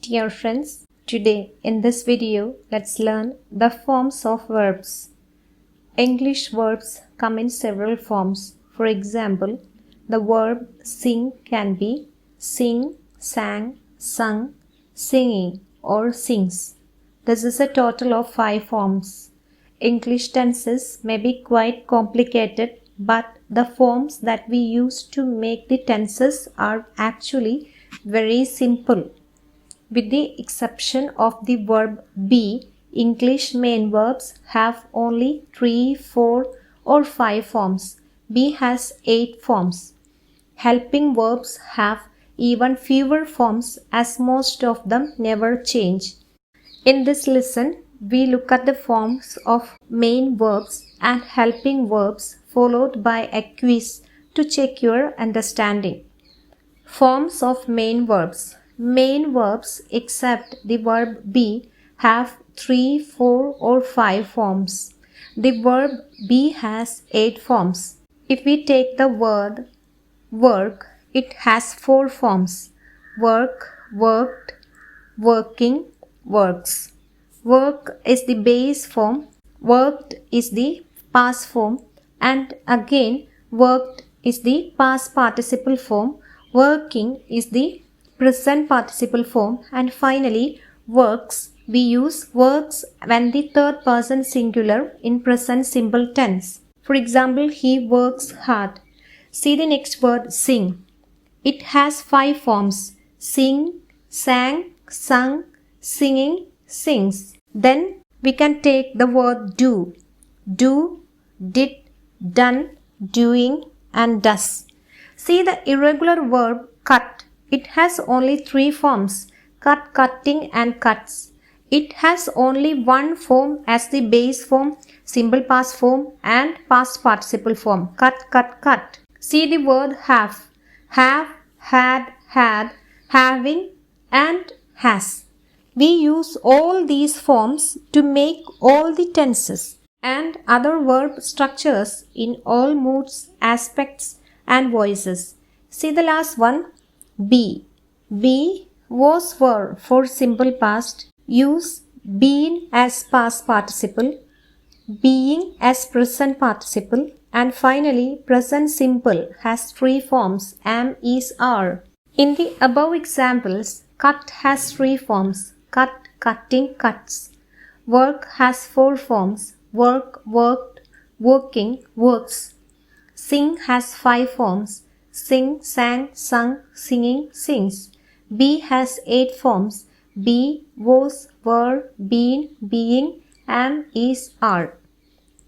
Dear friends, today in this video, let's learn the forms of verbs. English verbs come in several forms. For example, the verb sing can be sing, sang, sung, singing, or sings. This is a total of 5 forms. English tenses may be quite complicated, but the forms that we use to make the tenses are actually very simple. With the exception of the verb be, English main verbs have only 3, 4 or 5 forms. Be has 8 forms. Helping verbs have even fewer forms as most of them never change. In this lesson, we look at the forms of main verbs and helping verbs followed by a quiz to check your understanding. Forms of main verbs. Main verbs except the verb be have 3, 4 or 5 forms. The verb be has 8 forms. If we take the word work, it has 4 forms. Work, worked, working, works. Work is the base form, worked is the past form, and again worked is the past participle form, working is the present participle form, and finally works. We use works when the third person singular in present simple tense. For example, he works hard. See the next word sing. It has 5 forms. Sing, sang, sung, singing, sings. Then we can take the word do. Do, did, done, doing, and does. See the irregular verb cut. It has only 3 forms. Cut, cutting, and cuts. It has only one form as the base form, simple past form, and past participle form. Cut, cut, cut. See the word have. Have, had, having, and has. We use all these forms to make all the tenses and other verb structures in all moods, aspects, and voices. See the last one, be. Be, was, were for simple past. Use been as past participle, being as present participle, and finally present simple has 3 forms, am, is, are. In the above examples, cut has 3 forms. Cut, cutting, cuts. Work has 4 forms. Work, worked, working, works. Sing has 5 forms. Sing, sang, sung, singing, sings. Be has 8 forms. Be, was, were, been, being, am, is, are.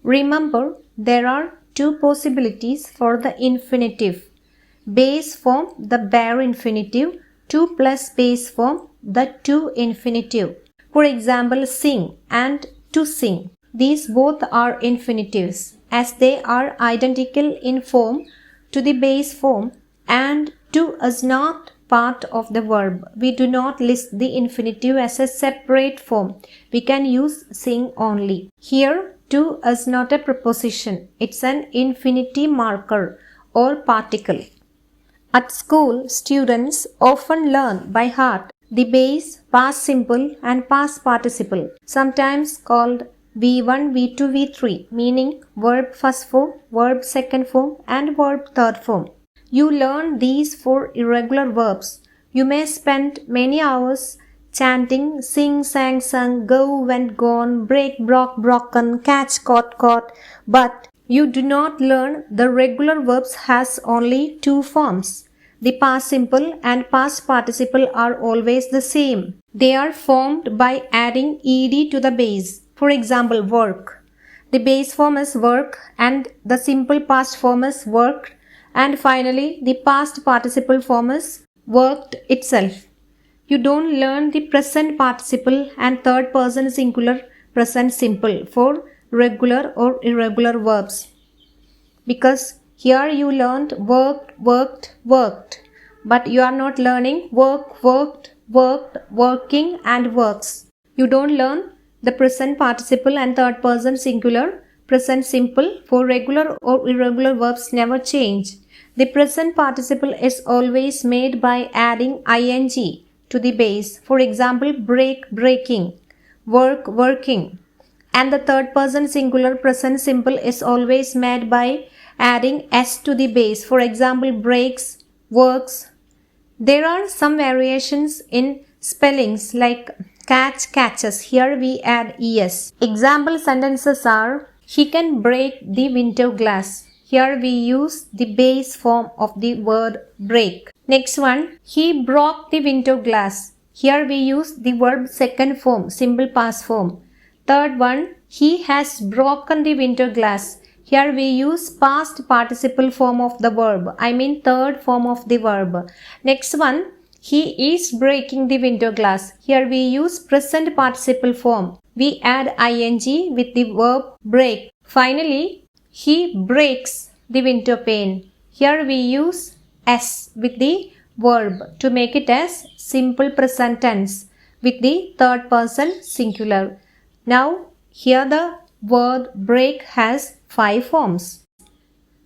Remember, there are 2 possibilities for the infinitive. Base form, the bare infinitive. To plus base form, the to infinitive. For example, sing and to sing. These both are infinitives as they are identical in form to the base form, and to is not part of the verb. We do not list the infinitive as a separate form. We can use sing only. Here, to is not a preposition. It's an infinity marker or particle. At school, students often learn by heart the base, past simple, and past participle, sometimes called V1, V2, V3, meaning verb first form, verb second form, and verb third form. You learn these 4 irregular verbs. You may spend many hours chanting sing, sang, sung, go, went, gone, break, broke, broken, catch, caught, caught, but you do not learn the regular verbs has only 2 forms. The past simple and past participle are always the same. They are formed by adding ed to the base. For example, work. The base form is work and the simple past form is worked, and finally the past participle form is worked itself. You don't learn the present participle and third person singular present simple for regular or irregular verbs, because here you learned worked, worked, worked, but you are not learning work, worked, worked, working, and works. You don't learn the present participle and third person singular present simple for regular or irregular verbs never change. The present participle is always made by adding ing to the base. For example, break, breaking, work, working. And the third person singular present simple is always made by adding s to the base. For example, breaks, works. There are some variations in spellings like catch, catches. Here we add es. Example sentences are, he can break the window glass. Here we use the base form of the word break. Next one, he broke the window glass. Here we use the verb second form, simple past form. Third one, he has broken the window glass. Here we use past participle form of the verb. I mean third form of the verb. Next one, he is breaking the window glass. Here we use present participle form. We add ing with the verb break. Finally, he breaks the window pane. Here we use s with the verb to make it as simple present tense with the third person singular. Now, here the word break has 5 forms.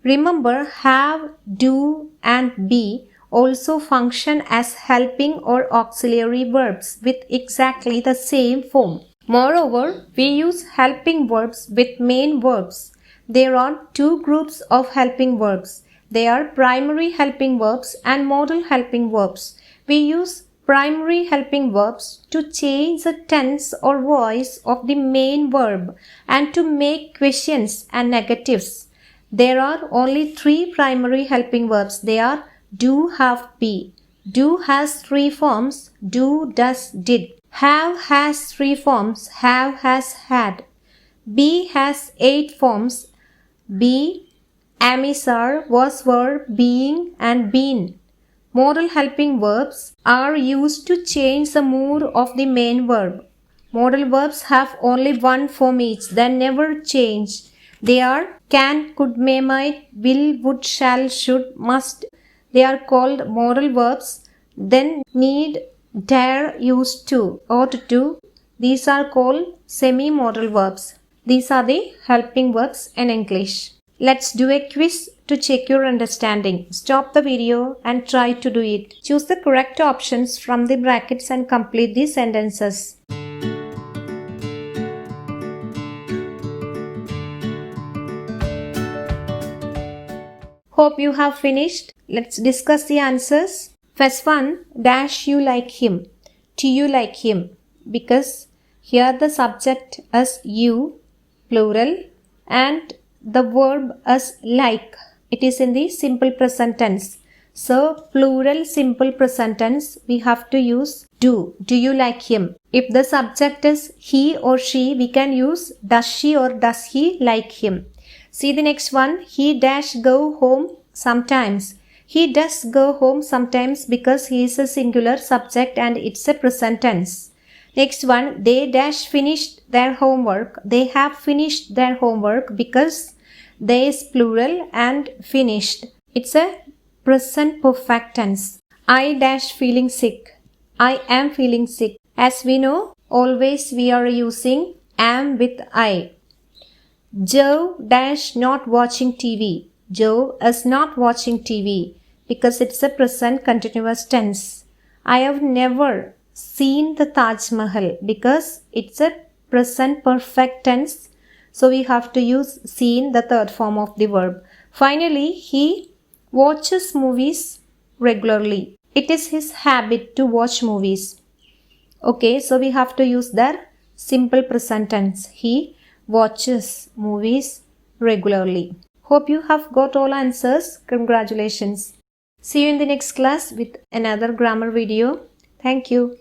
Remember, have, do and be also function as helping or auxiliary verbs with exactly the same form. Moreover, we use helping verbs with main verbs. There are 2 groups of helping verbs. They are primary helping verbs and modal helping verbs. We use primary helping verbs to change the tense or voice of the main verb and to make questions and negatives. There are only 3 primary helping verbs. They are do, have, be. Do has 3 forms. Do, does, did. Have has 3 forms. Have, has, had. Be has 8 forms. Be, am, is, are, was, were, being and been. Modal helping verbs are used to change the mood of the main verb. Modal verbs have only 1 form each. They never change. They are can, could, may, might, will, would, shall, should, must. They are called modal verbs. Then need, dare, used to, ought to. These are called semi-modal verbs. These are the helping verbs in English. Let's do a quiz to check your understanding. Stop the video and try to do it. Choose the correct options from the brackets and complete the sentences. Hope you have finished. Let's discuss the answers. First one, dash you like him. Do you like him? Because here the subject is you, plural, and the verb is like. It is in the simple present tense. So, plural simple present tense, we have to use do. Do you like him? If the subject is he or she, we can use does she or does he like him. See the next one. He dash go home sometimes. He does go home sometimes because he is a singular subject and it's a present tense. Next one. They dash finished their homework. They have finished their homework because they is plural and finished. It's a present perfect tense. I dash feeling sick. I am feeling sick. As we know, always we are using am with I. Joe dash not watching TV. Joe is not watching TV because it's a present continuous tense. I have never seen the Taj Mahal because it's a present perfect tense. So we have to use seen, the third form of the verb. Finally, he watches movies regularly. It is his habit to watch movies. Okay, so we have to use their simple present tense. He watches movies regularly. Hope you have got all answers. Congratulations. See you in the next class with another grammar video. Thank you.